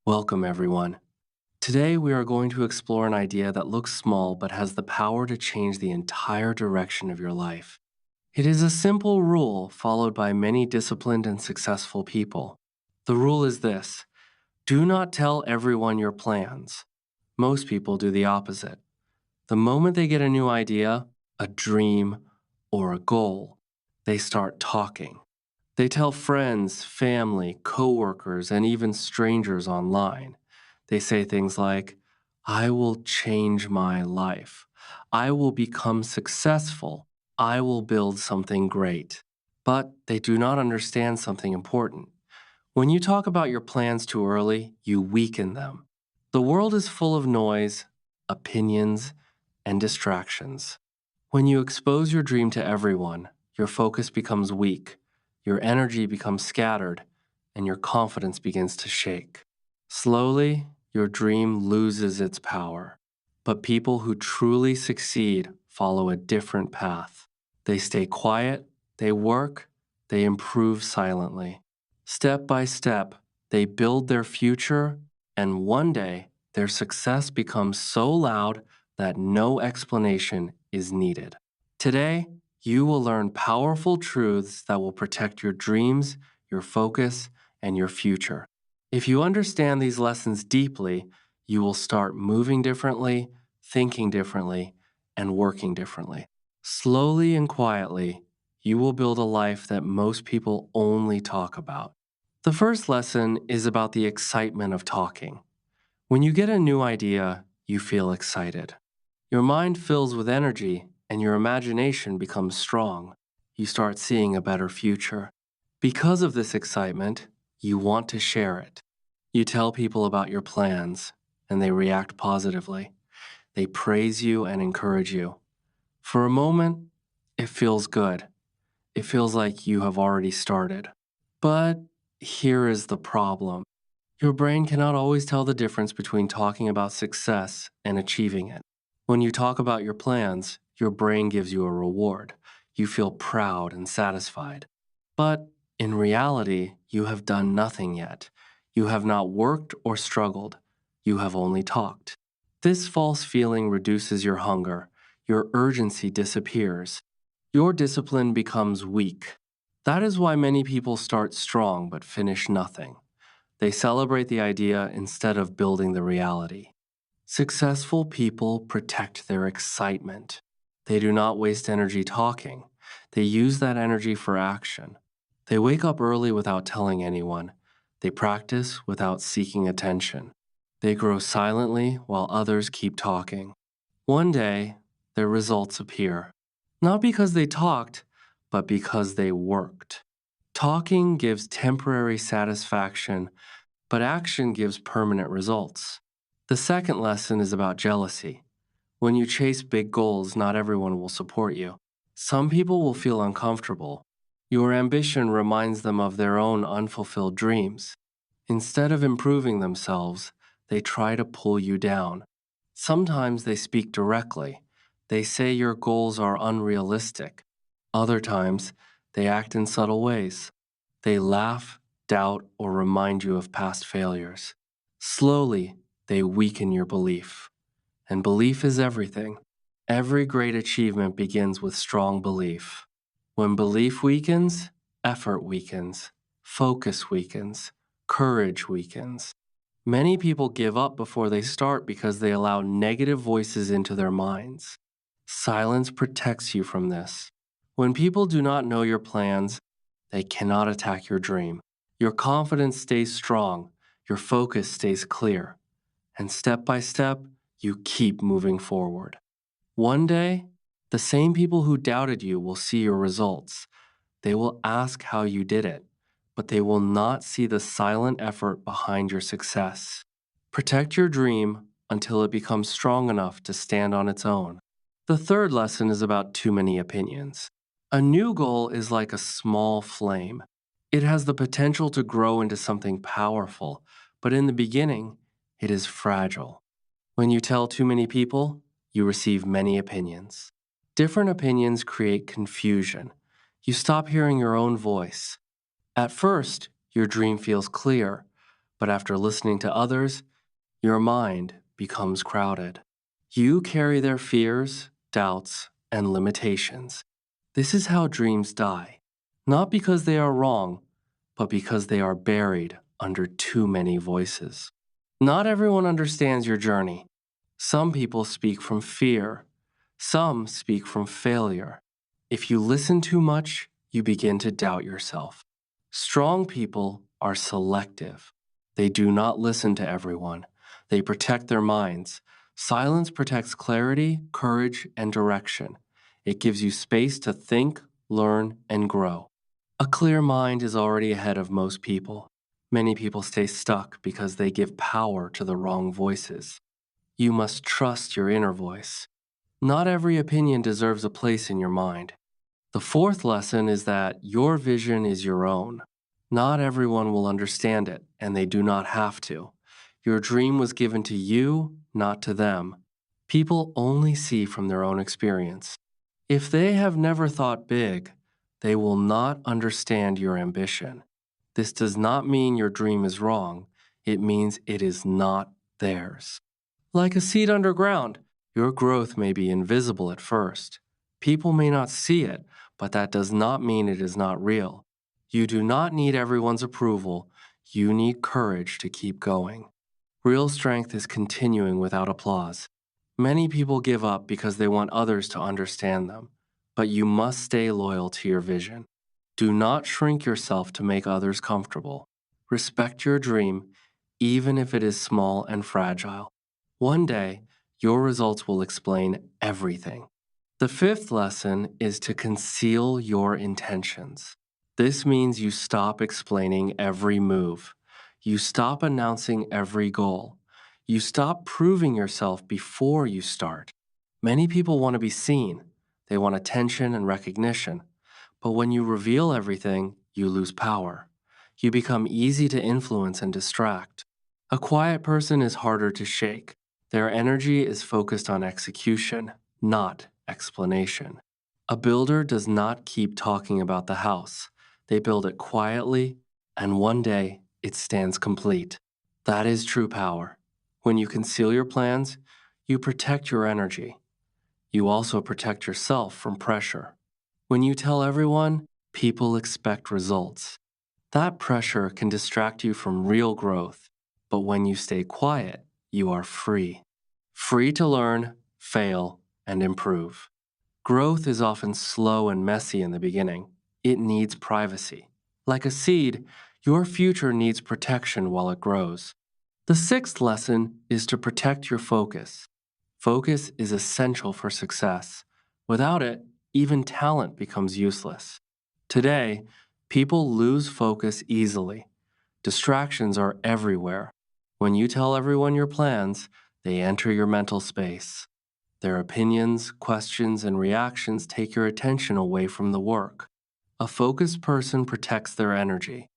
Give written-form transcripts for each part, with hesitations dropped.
Welcome, everyone. Today, we are going to explore an idea that looks small but has the power to change the entire direction of your life. It is a simple rule followed by many disciplined and successful people. The rule is this: do not tell everyone your plans. Most people do the opposite. The moment they get a new idea, a dream, or a goal, they start talking. They tell friends, family, coworkers, and even strangers online. They say things like, I will change my life. I will become successful. I will build something great. But they do not understand something important. When you talk about your plans too early, you weaken them. The world is full of noise, opinions, and distractions. When you expose your dream to everyone, your focus becomes weak, your energy becomes scattered, and your confidence begins to shake. Slowly, your dream loses its power. But people who truly succeed follow a different path. They stay quiet, they work, they improve silently. Step by step, they build their future, and one day, their success becomes so loud that no explanation is needed. Today, you will learn powerful truths that will protect your dreams, your focus, and your future. If you understand these lessons deeply, you will start moving differently, thinking differently, and working differently. Slowly and quietly, you will build a life that most people only talk about. The first lesson is about the excitement of talking. When you get a new idea, you feel excited. Your mind fills with energy and your imagination becomes strong. You start seeing a better future. Because of this excitement, you want to share it. You tell people about your plans and they react positively. They praise you and encourage you. For a moment, it feels good. It feels like you have already started. But here is the problem. Your brain cannot always tell the difference between talking about success and achieving it. When you talk about your plans, your brain gives you a reward. You feel proud and satisfied. But in reality, you have done nothing yet. You have not worked or struggled. You have only talked. This false feeling reduces your hunger. Your urgency disappears. Your discipline becomes weak. That is why many people start strong but finish nothing. They celebrate the idea instead of building the reality. Successful people protect their excitement. They do not waste energy talking. They use that energy for action. They wake up early without telling anyone. They practice without seeking attention. They grow silently while others keep talking. One day, their results appear. Not because they talked, but because they worked. Talking gives temporary satisfaction, but action gives permanent results. The second lesson is about jealousy. When you chase big goals, not everyone will support you. Some people will feel uncomfortable. Your ambition reminds them of their own unfulfilled dreams. Instead of improving themselves, they try to pull you down. Sometimes they speak directly. They say your goals are unrealistic. Other times, they act in subtle ways. They laugh, doubt, or remind you of past failures. Slowly, they weaken your belief. And belief is everything. Every great achievement begins with strong belief. When belief weakens, effort weakens, focus weakens, courage weakens. Many people give up before they start because they allow negative voices into their minds. Silence protects you from this. When people do not know your plans, they cannot attack your dream. Your confidence stays strong, your focus stays clear, and step by step, you keep moving forward. One day, the same people who doubted you will see your results. They will ask how you did it, but they will not see the silent effort behind your success. Protect your dream until it becomes strong enough to stand on its own. The third lesson is about too many opinions. A new goal is like a small flame. It has the potential to grow into something powerful, but in the beginning, it is fragile. When you tell too many people, you receive many opinions. Different opinions create confusion. You stop hearing your own voice. At first, your dream feels clear, But after listening to others, your mind becomes crowded. You carry their fears, doubts, and limitations. This is how dreams die, not because they are wrong, but because they are buried under too many voices. Not everyone understands your journey. Some people speak from fear. Some speak from failure. If you listen too much, you begin to doubt yourself. Strong people are selective. They do not listen to everyone. They protect their minds. Silence protects clarity, courage, and direction. It gives you space to think, learn, and grow. A clear mind is already ahead of most people. Many people stay stuck because they give power to the wrong voices. You must trust your inner voice. Not every opinion deserves a place in your mind. The fourth lesson is that your vision is your own. Not everyone will understand it, and they do not have to. Your dream was given to you, not to them. People only see from their own experience. If they have never thought big, they will not understand your ambition. This does not mean your dream is wrong. It means it is not theirs. Like a seed underground, your growth may be invisible at first. People may not see it, but that does not mean it is not real. You do not need everyone's approval. You need courage to keep going. Real strength is continuing without applause. Many people give up because they want others to understand them, but you must stay loyal to your vision. Do not shrink yourself to make others comfortable. Respect your dream, even if it is small and fragile. One day, your results will explain everything. The fifth lesson is to conceal your intentions. This means you stop explaining every move. You stop announcing every goal. You stop proving yourself before you start. Many people want to be seen. They want attention and recognition. But when you reveal everything, you lose power. You become easy to influence and distract. A quiet person is harder to shake. Their energy is focused on execution, not explanation. A builder does not keep talking about the house. They build it quietly, and one day it stands complete. That is true power. When you conceal your plans, you protect your energy. You also protect yourself from pressure. When you tell everyone, people expect results. That pressure can distract you from real growth. But when you stay quiet, you are free. Free to learn, fail, and improve. Growth is often slow and messy in the beginning. It needs privacy. Like a seed, your future needs protection while it grows. The sixth lesson is to protect your focus. Focus is essential for success. Without it, even talent becomes useless. Today, people lose focus easily. Distractions are everywhere. When you tell everyone your plans, they enter your mental space. Their opinions, questions, and reactions take your attention away from the work. A focused person protects their energy.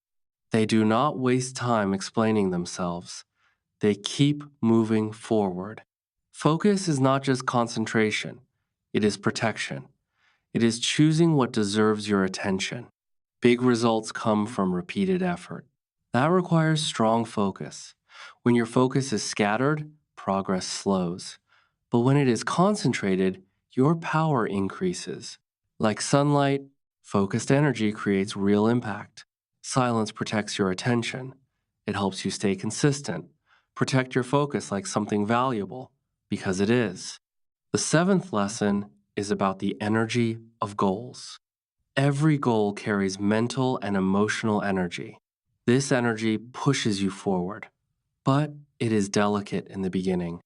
They do not waste time explaining themselves. They keep moving forward. Focus is not just concentration, it is protection. It is choosing what deserves your attention. Big results come from repeated effort. That requires strong focus. When your focus is scattered, progress slows. But when it is concentrated, your power increases. Like sunlight, focused energy creates real impact. Silence protects your attention. It helps you stay consistent. Protect your focus like something valuable, because it is. The seventh lesson is about the energy of goals. Every goal carries mental and emotional energy. This energy pushes you forward, but it is delicate in the beginning.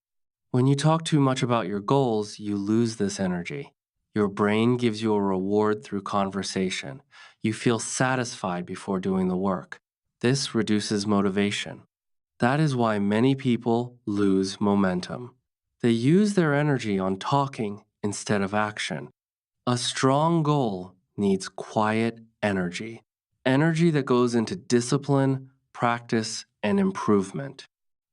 When you talk too much about your goals, you lose this energy. Your brain gives you a reward through conversation. You feel satisfied before doing the work. This reduces motivation. That is why many people lose momentum. They use their energy on talking instead of action. A strong goal needs quiet energy, energy that goes into discipline, practice, and improvement.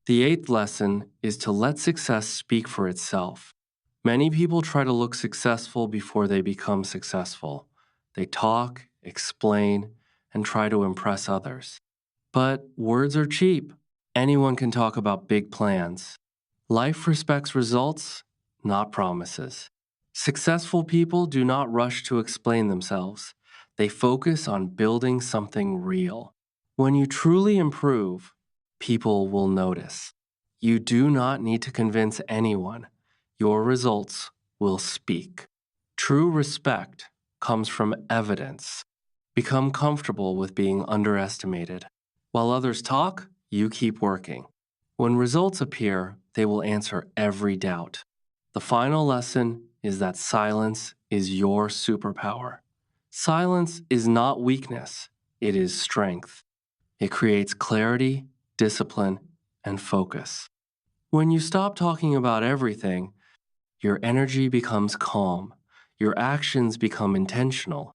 The eighth lesson is to let success speak for itself. Many people try to look successful before they become successful. They talk, explain, and try to impress others. But words are cheap. Anyone can talk about big plans. Life respects results, not promises. Successful people do not rush to explain themselves. They focus on building something real. When you truly improve, people will notice. You do not need to convince anyone. Your results will speak. True respect comes from evidence. Become comfortable with being underestimated. While others talk, you keep working. When results appear, they will answer every doubt. The final lesson is that silence is your superpower. Silence is not weakness, it is strength. It creates clarity, discipline, and focus. When you stop talking about everything, your energy becomes calm. Your actions become intentional.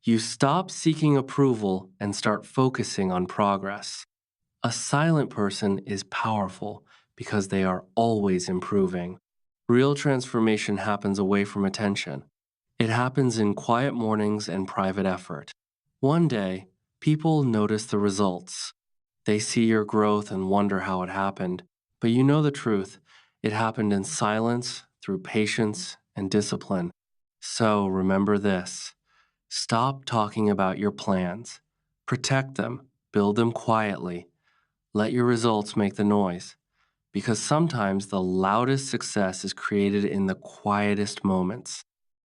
You stop seeking approval and start focusing on progress. A silent person is powerful because they are always improving. Real transformation happens away from attention. It happens in quiet mornings and private effort. One day, people notice the results. They see your growth and wonder how it happened. But you know the truth. It happened in silence, through patience and discipline. So remember this. Stop talking about your plans. Protect them. Build them quietly. Let your results make the noise. Because sometimes the loudest success is created in the quietest moments.